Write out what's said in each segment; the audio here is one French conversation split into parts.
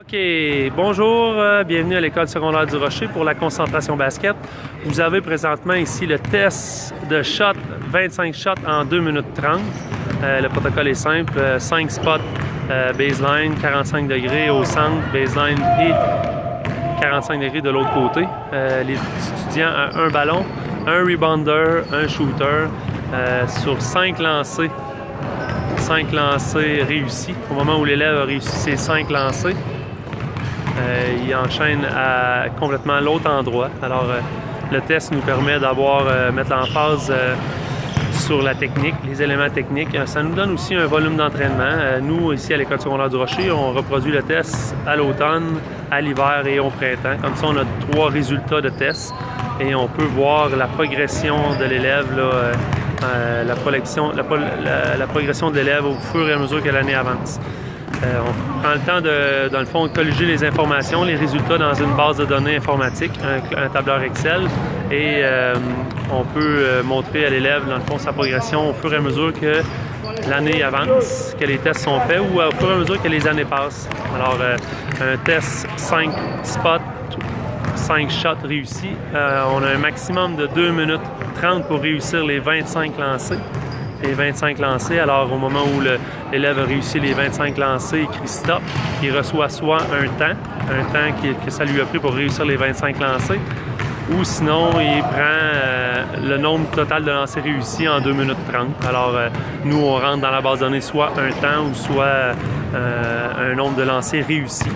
OK, bonjour, bienvenue à l'école secondaire du Rocher pour la concentration basket. Vous avez présentement ici le test de shot, 25 shots en 2 minutes 30. Le protocole est simple, 5 spots baseline, 45 degrés au centre, baseline et 45 degrés de l'autre côté. Les étudiants ont un ballon, un rebounder, un shooter sur 5 lancers. 5 lancers réussis. Au moment où l'élève a réussi ses 5 lancers, il enchaîne à complètement l'autre endroit. Alors, le test nous permet mettre l'emphase sur la technique, les éléments techniques. Ça nous donne aussi un volume d'entraînement. Nous, ici à l'École secondaire du Rocher, on reproduit le test à l'automne, à l'hiver et au printemps. Comme ça, on a 3 résultats de test et on peut voir la progression de l'élève, la progression de l'élève au fur et à mesure que l'année avance. On prend le temps dans le fond, de colliger les informations, les résultats dans une base de données informatique, un tableur Excel, et on peut montrer à l'élève, dans le fond, sa progression au fur et à mesure que l'année avance, que les tests sont faits ou au fur et à mesure que les années passent. Alors, un test 5 spots, 5 shots réussis. On a un maximum de 2 minutes 30 pour réussir les 25 lancers. Les 25 lancers, alors au moment où l'élève a réussi les 25 lancers, il crie stop, il reçoit soit un temps que ça lui a pris pour réussir les 25 lancers, ou sinon il prend le nombre total de lancers réussis en 2 minutes 30. Alors nous on rentre dans la base de données soit un temps ou soit un nombre de lancers réussis.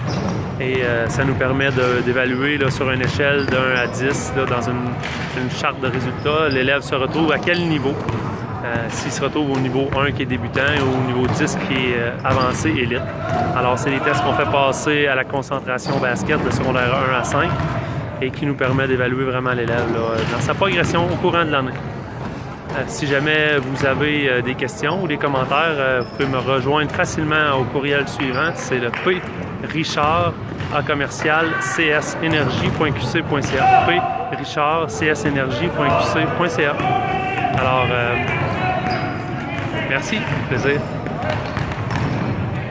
Et ça nous permet d'évaluer sur une échelle de 1 à 10, dans une charte de résultats, l'élève se retrouve à quel niveau. S'il se retrouve au niveau 1 qui est débutant ou au niveau 10 qui est avancé élite. Alors, c'est des tests qu'on fait passer à la concentration basket de secondaire 1 à 5 et qui nous permet d'évaluer vraiment l'élève dans sa progression au courant de l'année. Si jamais vous avez des questions ou des commentaires, vous pouvez me rejoindre facilement au courriel suivant. C'est le p.richard@cssenergie.qc.ca. p.richard@cssenergie.qc.ca. Alors, merci, plaisir.